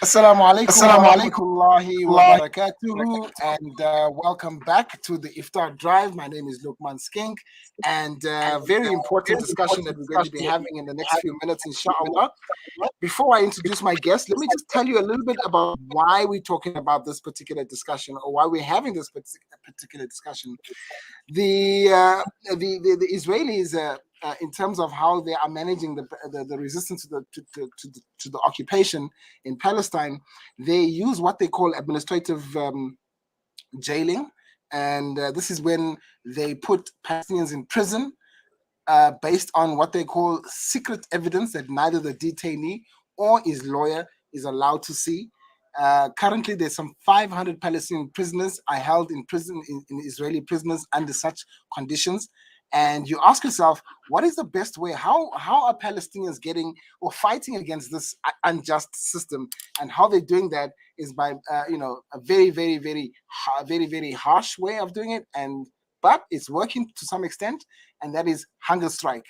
Assalamu alaikum wa Assalamu rahmatullahi wa alaikum. barakatuhu, and welcome back to the Iftar Drive. My name is Lukman Skink, and very important discussion that we're going to be having in the next few minutes, inshallah. Before I introduce my guest, let me just tell you a little bit about why we're talking about this particular discussion, or why we're having this particular discussion. The Israelis, in terms of how they are managing the resistance to the occupation in Palestine, they use what they call administrative jailing, and this is when they put Palestinians in prison based on what they call secret evidence that neither the detainee or his lawyer is allowed to see. Currently, there's some 500 Palestinian prisoners are held in prison in Israeli prisoners under such conditions. And you ask yourself, what is the best way? How are Palestinians getting or fighting against this unjust system? And how they're doing that is by a very harsh way of doing it. But it's working to some extent, and that is hunger strike.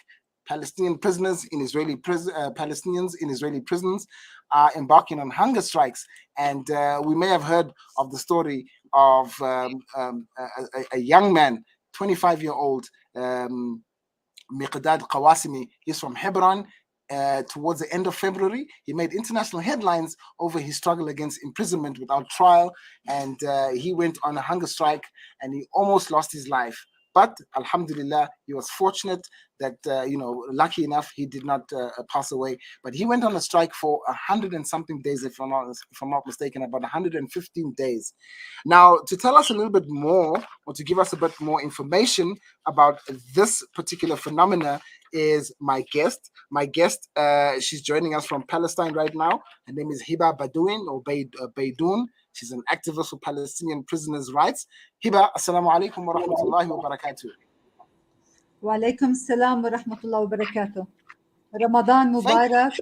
Palestinian prisoners in Palestinians in Israeli prisons are embarking on hunger strikes, and we may have heard of the story of a young man, 25-year-old Miqdad Qawasimi. He's from Hebron. Towards the end of February, he made international headlines over his struggle against imprisonment without trial, and he went on a hunger strike, and he almost lost his life. But Alhamdulillah, he was fortunate that, lucky enough, he did not pass away. But he went on a strike for 100 and something days, if I'm not mistaken, about 115 days. Now, to tell us a little bit more, or to give us a bit more information about this particular phenomena, is my guest. My guest, she's joining us from Palestine right now. Her name is Hiba Baidoun, or Baidoun. She's an activist for Palestinian prisoners' rights. Hiba, assalamu alaikum wa rahmatullahi wa barakatuh. Wa alaikum salam wa rahmatullahi wa barakatuh. Ramadan Mubarak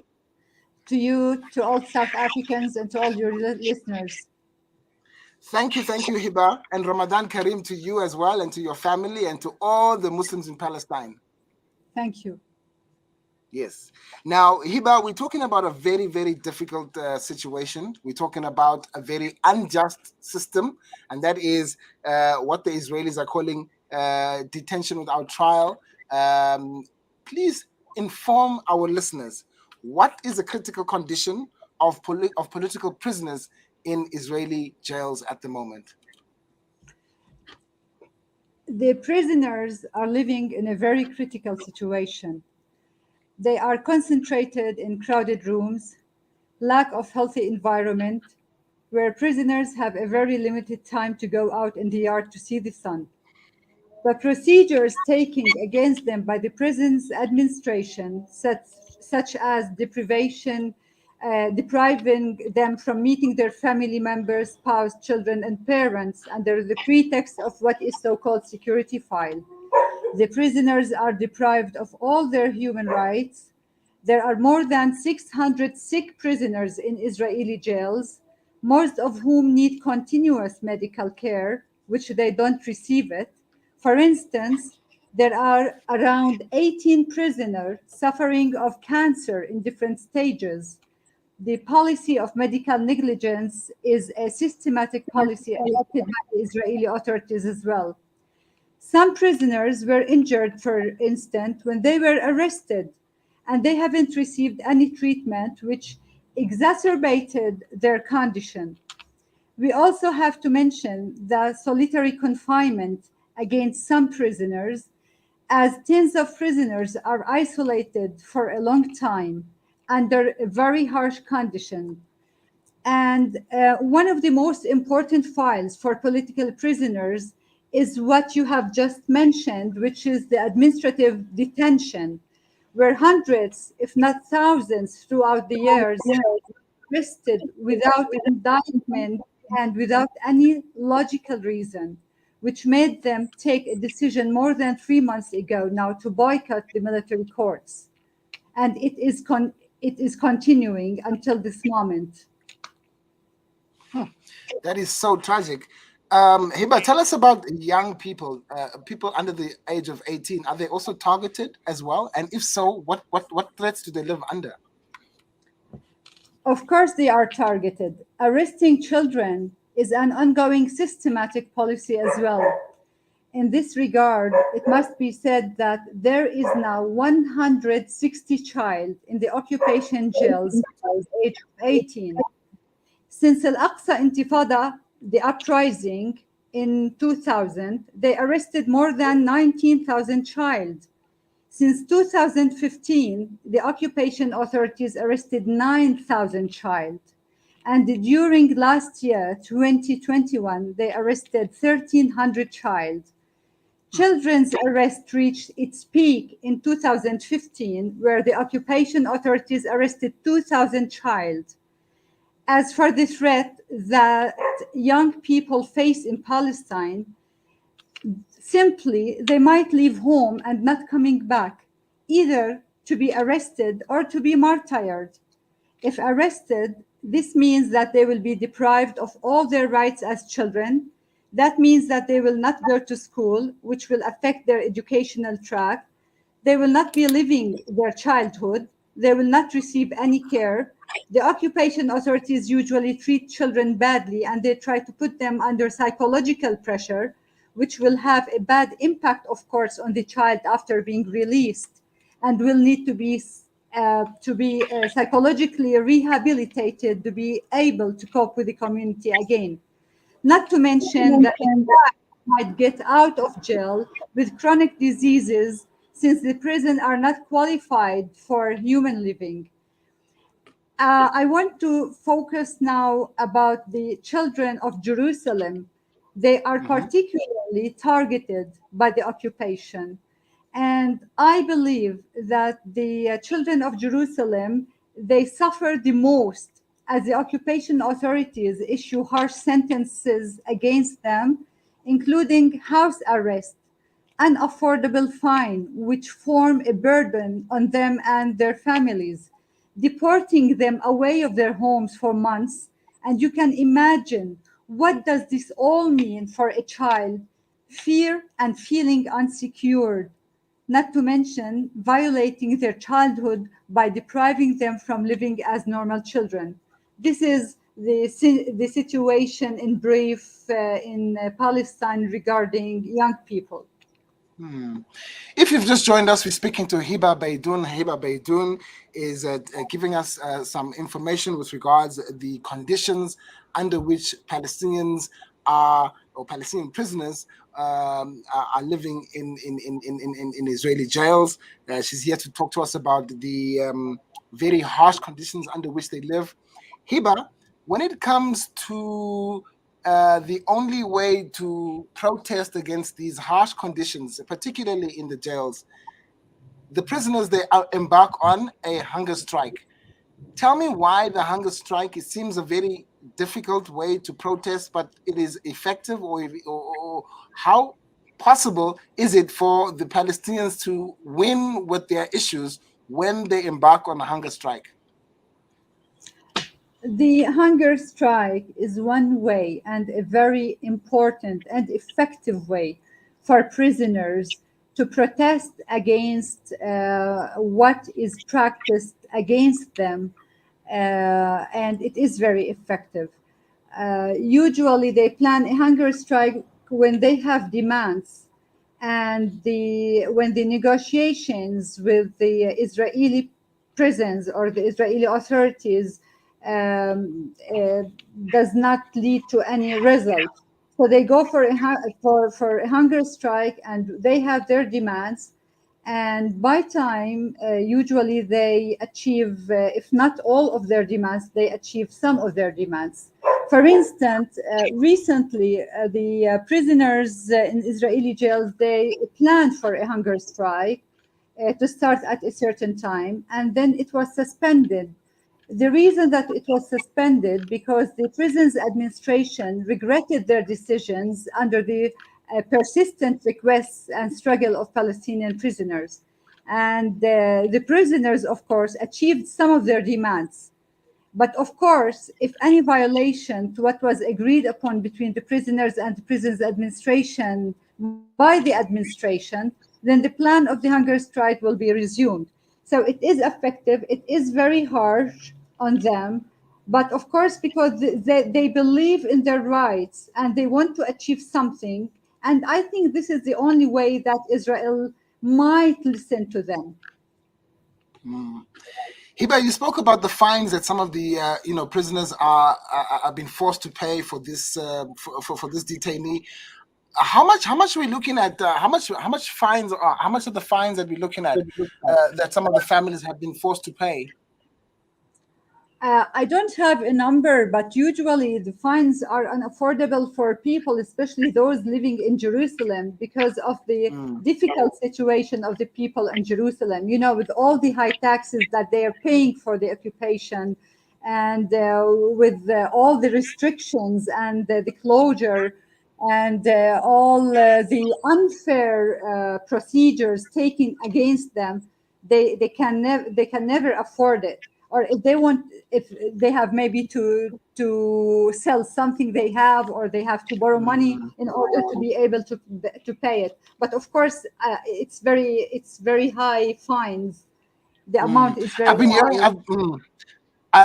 to you, to all South Africans, and to all your listeners. Thank you, Hiba, and Ramadan Kareem to you as well, and to your family, and to all the Muslims in Palestine. Thank you. Yes. Now, Hiba, we're talking about a very, very difficult situation. We're talking about a very unjust system, and that is what the Israelis are calling detention without trial. Please inform our listeners, what is the critical condition of political prisoners in Israeli jails at the moment? The prisoners are living in a very critical situation. They are concentrated in crowded rooms, lack of healthy environment, where prisoners have a very limited time to go out in the yard to see the sun. The procedures taken against them by the prison's administration, such as depriving them from meeting their family members, spouse, children, and parents under the pretext of what is so-called security file. The prisoners are deprived of all their human rights. There are more than 600 sick prisoners in Israeli jails, most of whom need continuous medical care, which they don't receive it. For instance, there are around 18 prisoners suffering of cancer in different stages. The policy of medical negligence is a systematic policy adopted by the Israeli authorities as well. Some prisoners were injured, for instance, when they were arrested, and they haven't received any treatment, which exacerbated their condition. We also have to mention the solitary confinement against some prisoners, as tens of prisoners are isolated for a long time under a very harsh condition. And one of the most important files for political prisoners is what you have just mentioned, which is the administrative detention, where hundreds, if not thousands, throughout the years arrested without indictment and without any logical reason, which made them take a decision more than 3 months ago now to boycott the military courts. And it is continuing until this moment. That is so tragic. Hiba, tell us about young people, people under the age of 18. Are they also targeted as well? And if so, what threats do they live under? Of course, they are targeted. Arresting children is an ongoing systematic policy as well. In this regard, it must be said that there is now 160 child in the occupation jails at the age of 18. Since Al-Aqsa Intifada, the uprising in 2000, they arrested more than 19,000 child. Since 2015, the occupation authorities arrested 9,000 child. And during last year, 2021, they arrested 1,300 child. Children's arrest reached its peak in 2015, where the occupation authorities arrested 2,000 child. As for the threat that young people face in Palestine, simply they might leave home and not coming back, either to be arrested or to be martyred. If arrested, this means that they will be deprived of all their rights as children. That means that they will not go to school, which will affect their educational track. They will not be living their childhood. They will not receive any care. The occupation authorities usually treat children badly, and they try to put them under psychological pressure, which will have a bad impact, of course, on the child after being released, and will need to be psychologically rehabilitated to be able to cope with the community again. Not to mention that the child might get out of jail with chronic diseases, since the prison are not qualified for human living. I want to focus now about the children of Jerusalem. They are particularly targeted by the occupation. And I believe that the children of Jerusalem, they suffer the most as the occupation authorities issue harsh sentences against them, including house arrest, unaffordable fine, which form a burden on them and their families, deporting them away of their homes for months. And you can imagine, what does this all mean for a child? Fear and feeling unsecured, not to mention violating their childhood by depriving them from living as normal children. This is the situation in brief in Palestine regarding young people. If you've just joined us, we're speaking to Hiba Baidoun. Hiba Baidoun is giving us some information with regards the conditions under which Palestinians are, or Palestinian prisoners are living in Israeli jails. She's here to talk to us about the very harsh conditions under which they live. Hiba, when it comes to the only way to protest against these harsh conditions, particularly in the jails, the prisoners, they embark on a hunger strike. Tell me why the hunger strike. It seems a very difficult way to protest, but it is effective, or how possible is it for the Palestinians to win with their issues when they embark on a hunger strike? The hunger strike is one way, and a very important and effective way for prisoners to protest against what is practiced against them, and it is very effective. Usually, they plan a hunger strike when they have demands, and when the negotiations with the Israeli prisons or the Israeli authorities uh, does not lead to any result. So they go for for a hunger strike, and they have their demands. And by time, usually they achieve, if not all of their demands, they achieve some of their demands. For instance, recently, the prisoners in Israeli jails, they planned for a hunger strike to start at a certain time, and then it was suspended. The reason that it was suspended because the prisons administration regretted their decisions under the persistent requests and struggle of Palestinian prisoners. And the prisoners, of course, achieved some of their demands. But of course, if any violation to what was agreed upon between the prisoners and the prisons administration by the administration, then the plan of the hunger strike will be resumed. So it is effective. It is very harsh on them, But of course, because they believe in their rights and they want to achieve something. And I think this is the only way that Israel might listen to them. Hiba, you spoke about the fines that some of the prisoners are being forced to pay for this for this detainee. How much are we looking at? How much fines? How much of the fines that we're looking at that some of the families have been forced to pay? I don't have a number, but usually the fines are unaffordable for people, especially those living in Jerusalem, because of the difficult situation of the people in Jerusalem. You know, with all the high taxes that they are paying for the occupation, and with all the restrictions and the closure, and all the unfair procedures taken against them, they can never afford it. Or if they want, if they have maybe to sell something they have, or they have to borrow money in order to be able to pay it. But of course, it's very high fines. The amount is very I've been hearing. high.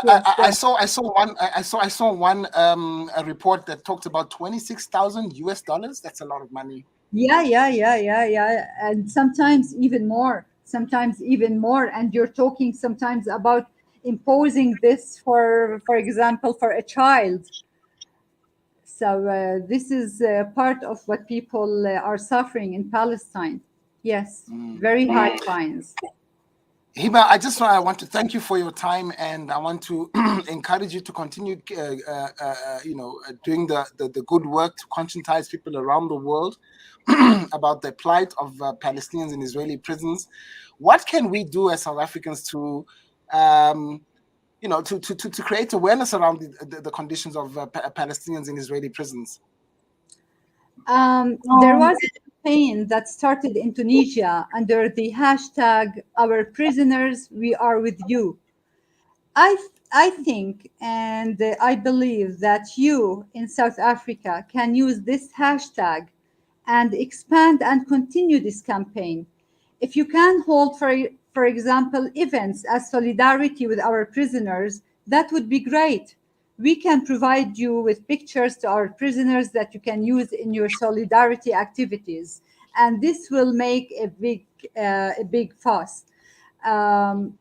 Yes, go I ahead. saw one a report that talked about $26,000. That's a lot of money. Yeah. And sometimes even more. Sometimes even more. And you're talking sometimes about imposing this for example, for a child. So this is part of what people are suffering in Palestine. Yes, very high fines. Hiba, I want to thank you for your time, and I want to encourage you to continue, doing the good work to conscientize people around the world about the plight of Palestinians in Israeli prisons. What can we do as South Africans to, to create awareness around the conditions of Palestinians in Israeli prisons? There was a campaign that started in Tunisia under the hashtag "Our Prisoners, We Are With You." I think and I believe that you in South Africa can use this hashtag and expand and continue this campaign. If you can hold, for example, events as solidarity with our prisoners, that would be great. We can provide you with pictures to our prisoners that you can use in your solidarity activities, and this will make a big fuss. Um,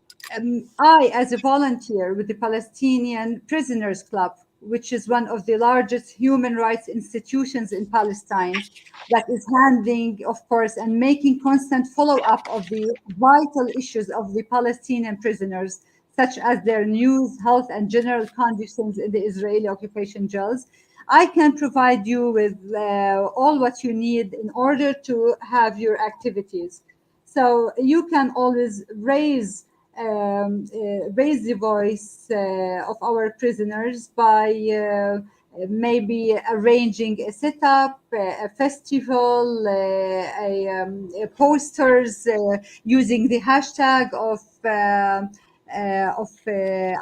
I, as a volunteer with the Palestinian Prisoners Club, which is one of the largest human rights institutions in Palestine, that is handling, of course, and making constant follow up of the vital issues of the Palestinian prisoners, such as their news, health, and general conditions in the Israeli occupation jails. I can provide you with all what you need in order to have your activities. So you can always raise the voice of our prisoners by maybe arranging a setup, a festival, posters using the hashtag of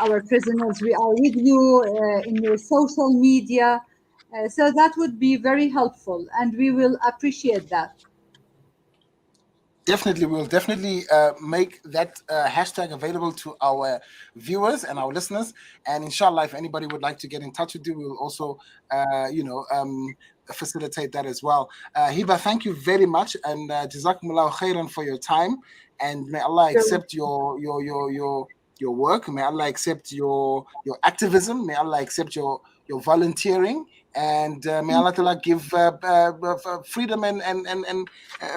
our prisoners. We are with you in your social media. So that would be very helpful, and we will appreciate that. Definitely, we'll definitely make that hashtag available to our viewers and our listeners. And inshallah, if anybody would like to get in touch with you, we'll also, facilitate that as well. Hiba, thank you very much, and jazakumullahu khairan for your time. And may Allah So, accept your work. May Allah accept your activism. May Allah accept your volunteering. And may Allah Ta'ala give freedom and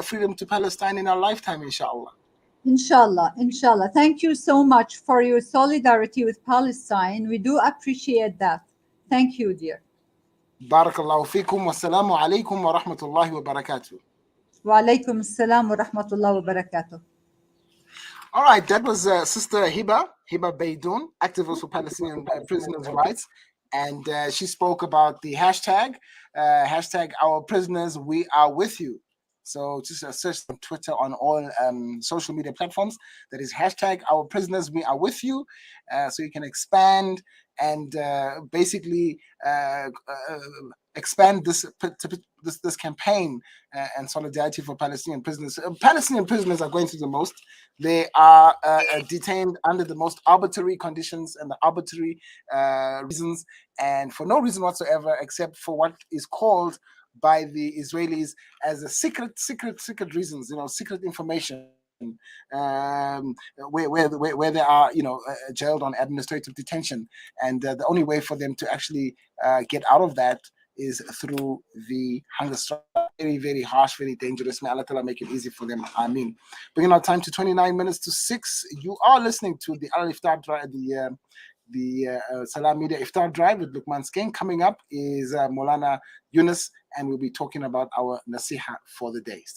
freedom to Palestine in our lifetime, inshallah. inshallah. Thank you so much for your solidarity with Palestine. We do appreciate that. Thank you, dear. Barakallahu fikum. Wassalamu alaikum wa rahmatullahi wa barakatuh. Wa alaikum assalam wa rahmatullahi wa barakatuh. All right, that was Sister Hiba Baidoun, activist for Palestinian prisoners' rights. And she spoke about the hashtag Our Prisoners, We Are With You. So just search on Twitter, on all social media platforms. That is hashtag Our Prisoners, We Are With You. So you can expand and basically expand this this campaign and solidarity for Palestinian prisoners. Palestinian prisoners are going through the most. They are detained under the most arbitrary conditions and the arbitrary reasons, and for no reason whatsoever, except for what is called by the Israelis as a secret reasons, secret information, where they are, jailed on administrative detention, and the only way for them to actually get out of that is through the hunger strike. Very, very harsh, very dangerous. May Allah Ta'ala make it easy for them. I mean, bringing our time to 29 minutes to 6. You are listening to the Al Iftar Drive, the Salam Media Iftar Drive with Luqman Skeng. Coming up is Molana Yunus, and we'll be talking about our nasiha for the day.